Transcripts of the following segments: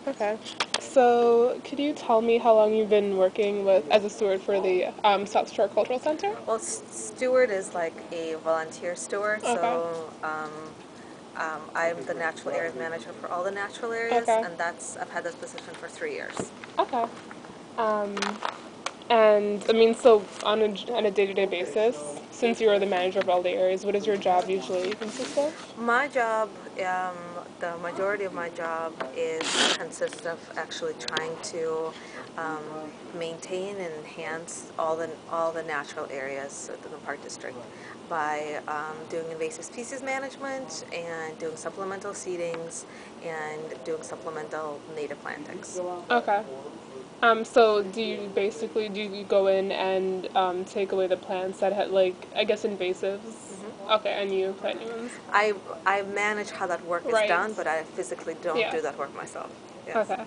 Okay. So, could you tell me how long you've been working with as a steward for the South Shore Cultural Center? Well, steward is like a volunteer steward, Okay. so I'm the natural areas manager for all the natural areas, Okay. and I've had this position for 3 years. Okay. Um, and I mean, so on a day-to-day basis, since you are the manager of all the areas, what does your job usually consist of? My job, the majority of my job consists of actually trying to um, maintain and enhance all the natural areas within the park district by doing invasive species management and doing supplemental seedings and doing supplemental native plantings. Okay. So do you go in and take away the plants that had like I guess invasives? Okay, and you plant new ones. I manage how that work is Right. done, but I physically don't Yeah. do that work myself. Yes. Okay.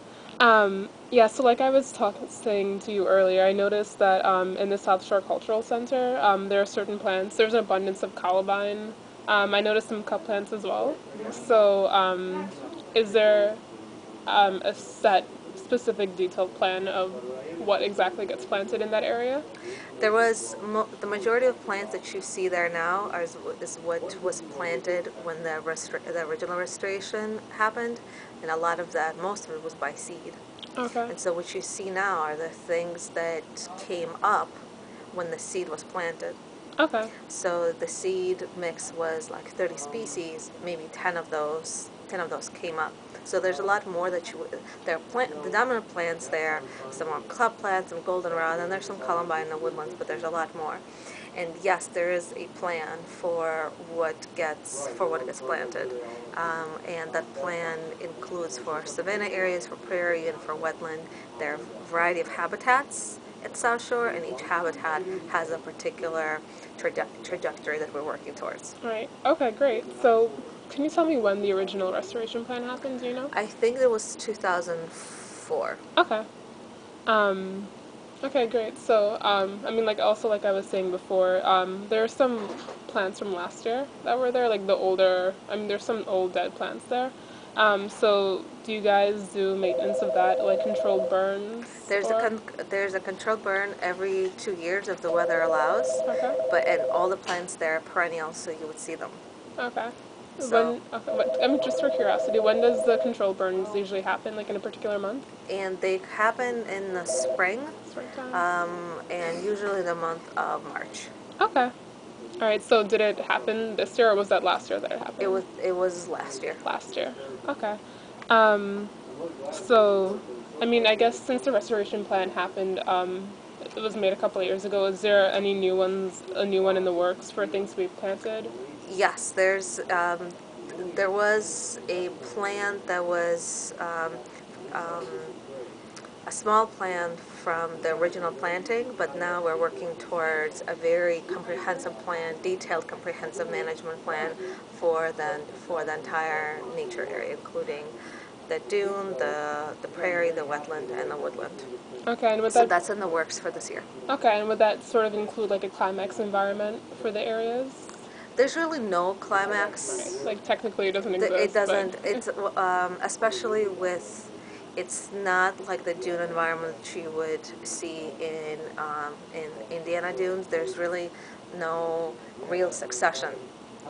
Yeah, so like I was saying to you earlier, I noticed that in the South Shore Cultural Center, there are certain plants. There's an abundance of columbine. I noticed some cup plants as well. So, is there a set, specific, detailed plan of what exactly gets planted in that area? The majority of plants that you see there now is what was planted when the original restoration happened, and a lot of that, most of it was by seed. Okay. And so what you see now are the things that came up when the seed was planted. Okay. So the seed mix was like 30 species, maybe 10 of those came up. So there's a lot more there are the dominant plants there, some are club plants, some goldenrod, and there's some columbine in the woodlands, but there's a lot more. And yes, there is a plan for what gets planted, and that plan includes for savanna areas, for prairie, and for wetland. There are a variety of habitats at South Shore, and each habitat has a particular trajectory that we're working towards. Right. Okay, great. So, can you tell me when the original restoration plan happened? Do you know? I think it was 2004. Okay. Um, okay, great. So, I mean, like also like I was saying before, there are some plants from last year that were there, like the older. I mean, there's some old dead plants there. So do you guys do maintenance of that, like controlled burns, There's a or? con- there's a controlled burn every 2 years if the weather allows, Okay. and all the plants there are perennial, so you would see them. Okay. So, I'm just for curiosity, when does the controlled burns usually happen? Like in a particular month? and they happen in the spring, Springtime. and usually the month of March. Okay. All right. So did it happen this year, or was that last year that it It happened? was it was last year. Last year. Okay. Um, so, I mean, I guess since the restoration plan happened, it was made a couple of years ago. Is there any a new one in the works for things to be planted? Yes, there was a plan that was um, a small plan from the original planting, but now we're working towards a very comprehensive plan, detailed comprehensive management plan for the entire nature area, including the dune, the prairie, the wetland, and the woodland. Okay, and So that's in the works for this year. would that sort of include like a climax environment for the areas? There's really no Right. climax. Like technically it doesn't It exist, but doesn't. It's especially with. It's not like the dune environment that you would see in Indiana dunes. There's really no real succession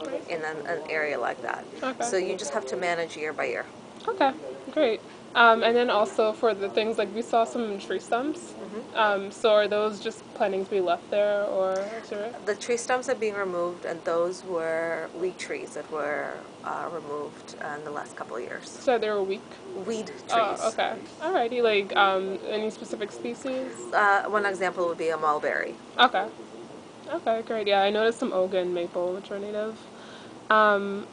right. in an area like that. Okay. So you just have to manage year by year. Okay, great. And then also for the things like we saw some tree stumps. So are those just planning to be left there or sort The tree stumps are being removed, and those were weed trees that were removed in the last couple of years. so they were weak? Weed Oh, trees. okay. Alrighty, like any specific species? One example would be a mulberry. Okay. Okay, great. Yeah, I noticed some oak and maple, which are native.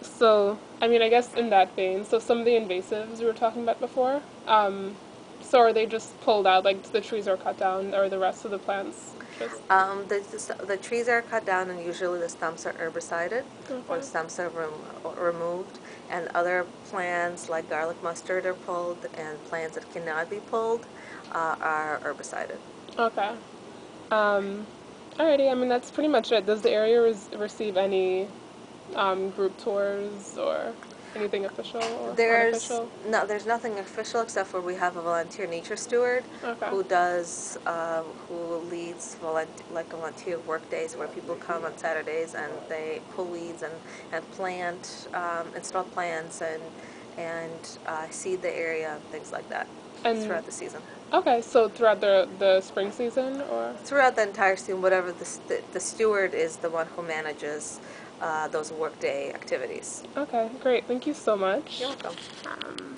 So I mean, I guess in that vein, so some of the invasives we were talking about before, so are they just pulled out, like the trees are cut down, or the rest of the plants just The trees are cut down, and usually the stumps are herbicided or okay? the stumps are removed. And other plants like garlic mustard are pulled, and plants that cannot be pulled are herbicided. Okay. Um, Alrighty. I mean, that's pretty much it. Does the area receive any group tours or? anything official or There's unofficial? no, there's nothing official except for we have a volunteer nature steward Okay. who does, who leads like volunteer work days where people come on Saturdays and they pull weeds and plant, install plants and seed the area and things like that And throughout the season. okay, so throughout the spring season or Throughout the entire season, whatever the steward is the one who manages those workday activities. okay, great. Thank you so You're much. welcome. Um,